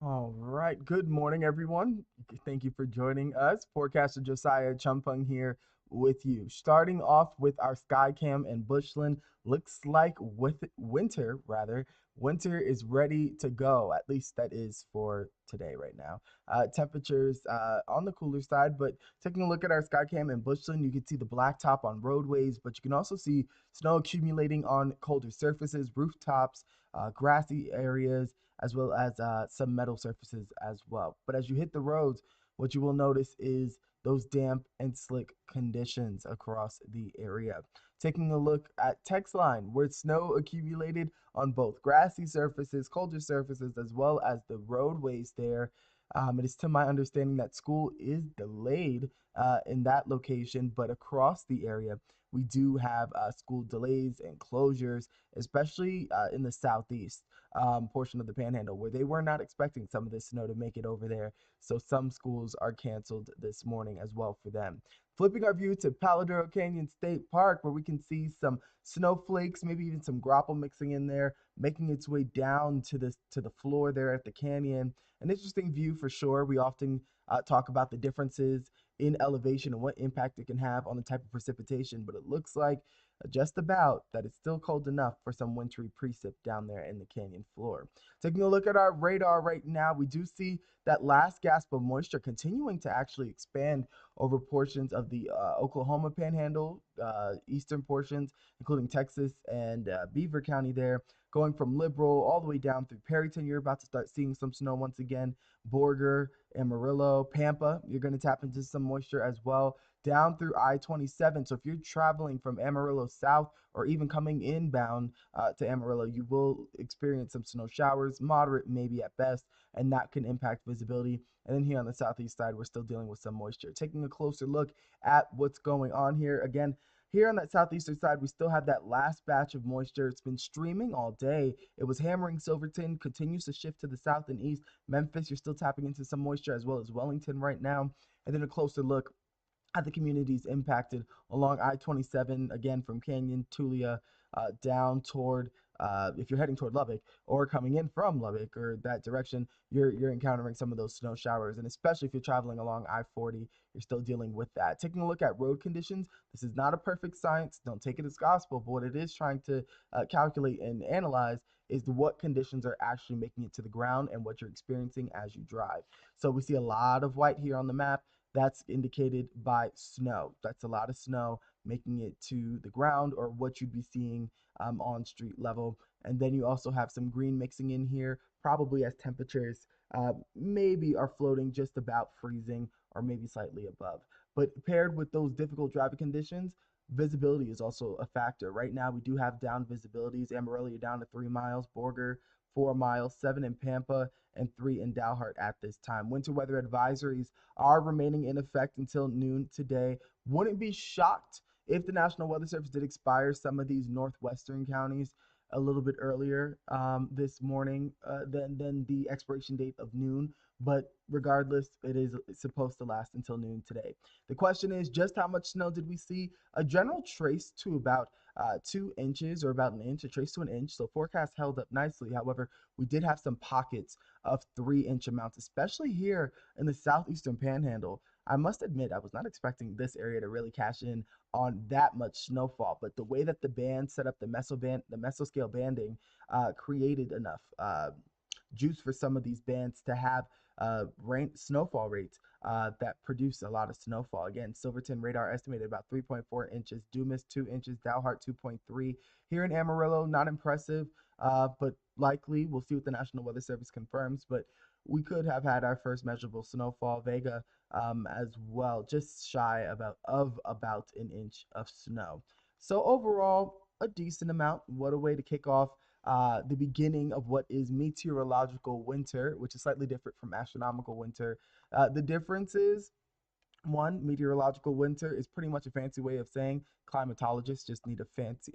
All right. Good morning, everyone. Thank you for joining us. Forecaster Josiah Acheampong here with you. Starting off with our Skycam and Bushland, looks like with winter is ready to go. At least that is for today, right now. Temperatures on the cooler side, but taking a look at our Skycam and Bushland, you can see the blacktop on roadways, but you can also see snow accumulating on colder surfaces, rooftops, grassy areas as well as some metal surfaces as well. But as you hit the roads, what you will notice is those damp and slick conditions across the area. Taking a look at text line, where snow accumulated on both grassy surfaces, colder surfaces, as well as the roadways there. It is to my understanding that school is delayed in that location, but across the area, we do have school delays and closures, especially in the southeast portion of the Panhandle, where they were not expecting some of this snow to make it over there. So some schools are canceled this morning as well for them. Flipping our view to Paladuro Canyon State Park, where we can see some snowflakes, maybe even some grapple mixing in there, making its way down to the floor there at the canyon. An interesting view for sure. We often talk about the differences in elevation and what impact it can have on the type of precipitation, but it looks like just about that it's still cold enough for some wintry precip down there in the canyon floor. Taking a look at our radar right now, we do see that last gasp of moisture continuing to actually expand over portions of the Oklahoma Panhandle, eastern portions, including Texas and Beaver County there, going from Liberal all the way down through Perryton. You're about to start seeing some snow once again. Borger, Amarillo, Pampa, you're going to tap into some moisture as well down through I-27. So if you're traveling from Amarillo south or even coming inbound to Amarillo, you will experience some snow showers, moderate maybe at best, and that can impact visibility. And then here on the southeast side, we're still dealing with some moisture. Taking a closer look at what's going on here. Again, here on that southeastern side, we still have that last batch of moisture. It's been streaming all day. It was hammering Silverton, continues to shift to the south and east. Memphis, you're still tapping into some moisture as well as Wellington right now. And then a closer look at the communities impacted along I-27, again from Canyon, Tulia, down toward, if you're heading toward Lubbock or coming in from Lubbock or that direction, you're encountering some of those snow showers. And especially if you're traveling along I-40, you're still dealing with that. Taking a look at road conditions, this is not a perfect science. Don't take it as gospel, but what it is trying to calculate and analyze is what conditions are actually making it to the ground and what you're experiencing as you drive. So we see a lot of white here on the map. That's indicated by snow. That's a lot of snow making it to the ground or what you'd be seeing on street level. And then you also have some green mixing in here, probably as temperatures maybe are floating just about freezing or maybe slightly above. But paired with those difficult driving conditions, visibility is also a factor. Right now, we do have down visibilities. Amarillo, you're down to 3 miles. Borger, 4 miles. 7 in Pampa, and 3 in Dalhart at this time. Winter weather advisories are remaining in effect until noon today. Wouldn't be shocked if the National Weather Service did expire some of these northwestern counties a little bit earlier this morning than the expiration date of noon. But regardless, it is supposed to last until noon today. The question is just how much snow did we see? A general trace to about 2 inches or about an inch, a trace to an inch. So forecast held up nicely. However, we did have some pockets of 3 inch amounts, especially here in the southeastern panhandle. I must admit, I was not expecting this area to really cash in on that much snowfall, but the way that the band set up the mesoscale banding, created enough juice for some of these bands to have snowfall rates that produce a lot of snowfall. Again, Silverton radar estimated about 3.4 inches, Dumas 2 inches, Dalhart 2.3. Here in Amarillo, not impressive, but likely. We'll see what the National Weather Service confirms, but we could have had our first measurable snowfall. Vega as well, just shy of about an inch of snow. So overall, a decent amount. What a way to kick off the beginning of what is meteorological winter, which is slightly different from astronomical winter. The difference is one, meteorological winter is pretty much a fancy way of saying climatologists just need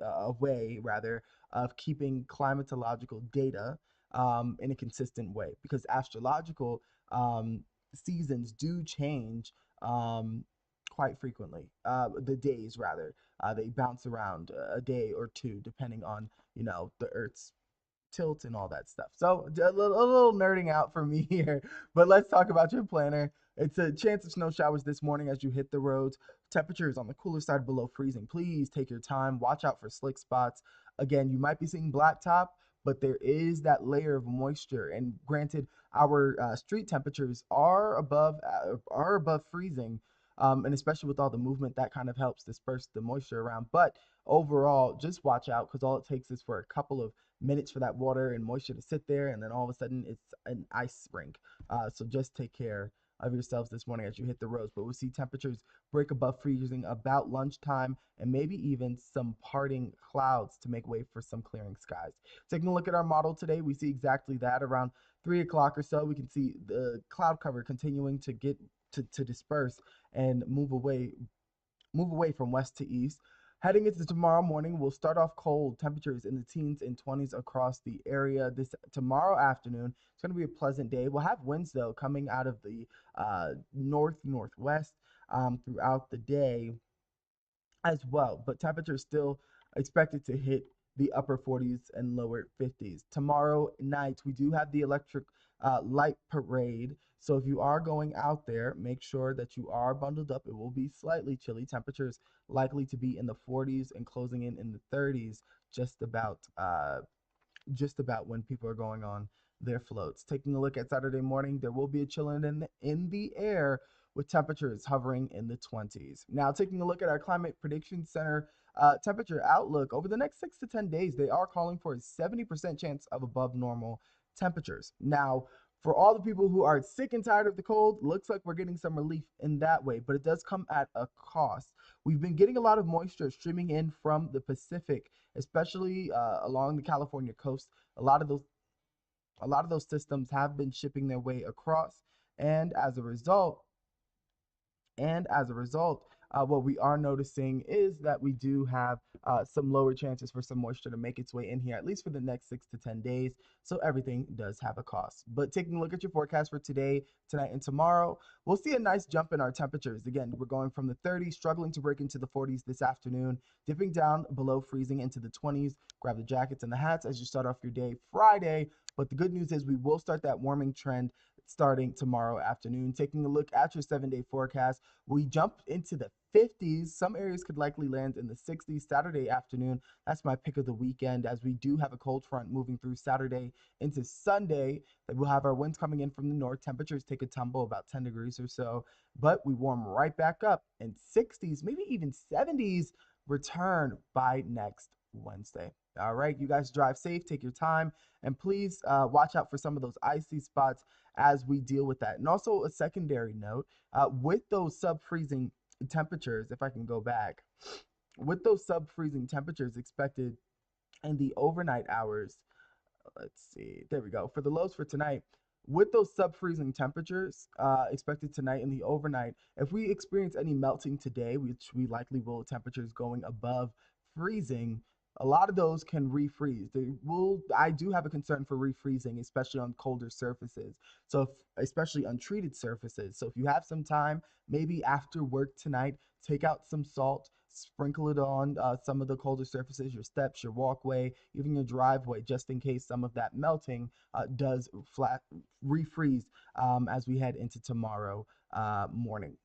a way rather of keeping climatological data in a consistent way because astrological seasons do change quite frequently. The days rather, they bounce around a day or two depending on the Earth's tilt and all that stuff. So a little nerding out for me here, but let's talk about your planner. It's a chance of snow showers this morning as you hit the roads. Temperatures on the cooler side below freezing. Please take your time. Watch out for slick spots. Again, you might be seeing blacktop, but there is that layer of moisture. And granted, our street temperatures are above freezing, and especially with all the movement, that kind of helps disperse the moisture around. But overall, just watch out because all it takes is for a couple of minutes for that water and moisture to sit there, and then all of a sudden it's an ice rink. So just take care of yourselves this morning as you hit the roads. But we'll see temperatures break above freezing about lunchtime and maybe even some parting clouds to make way for some clearing skies. Taking a look at our model today, we see exactly that. Around 3 o'clock or so, we can see the cloud cover continuing to get to disperse and move away from west to east. Heading into tomorrow morning, we'll start off cold, temperatures in the teens and 20s across the area. This tomorrow afternoon, it's going to be a pleasant day. We'll have winds though coming out of the northwest throughout the day as well, but temperatures still expected to hit the upper 40s and lower 50s. Tomorrow night, we do have the electric light parade. So if you are going out there, make sure that you are bundled up. It will be slightly chilly. Temperatures likely to be in the 40s and closing in the 30s just about when people are going on their floats. Taking a look at Saturday morning, there will be a chill in the air with temperatures hovering in the 20s. Now, taking a look at our Climate Prediction Center temperature outlook, over the next 6 to 10 days, they are calling for a 70% chance of above normal temperatures. Now, for all the people who are sick and tired of the cold, looks like we're getting some relief in that way, but it does come at a cost. We've been getting a lot of moisture streaming in from the Pacific, especially along the California coast. A lot of those systems have been shipping their way across, and as a result, what we are noticing is that we do have some lower chances for some moisture to make its way in here, at least for the next 6 to 10 days. So everything does have a cost. But taking a look at your forecast for today, tonight, and tomorrow, we'll see a nice jump in our temperatures. Again, we're going from the 30s, struggling to break into the 40s this afternoon, dipping down below freezing into the 20s. Grab the jackets and the hats as you start off your day Friday. But the good news is we will start that warming trend starting tomorrow afternoon. Taking a look at your 7-day forecast, we jump into the 50s. Some areas could likely land in the 60s Saturday afternoon. That's my pick of the weekend, as we do have a cold front moving through Saturday into Sunday. We'll have our winds coming in from the north. Temperatures take a tumble about 10 degrees or so, but we warm right back up, and 60s, maybe even 70s return by next Wednesday. All right, you guys drive safe, take your time, and please watch out for some of those icy spots as we deal with that. And also a secondary note, with those sub-freezing temperatures, if I can go back, with those sub-freezing temperatures expected in the overnight hours, let's see, there we go. For the lows for tonight, with those sub-freezing temperatures expected tonight in the overnight, if we experience any melting today, which we likely will, temperatures going above freezing, a lot of those can refreeze. I do have a concern for refreezing, especially on colder surfaces. So, especially untreated surfaces. So, if you have some time, maybe after work tonight, take out some salt, sprinkle it on some of the colder surfaces, your steps, your walkway, even your driveway, just in case some of that melting does refreeze as we head into tomorrow morning.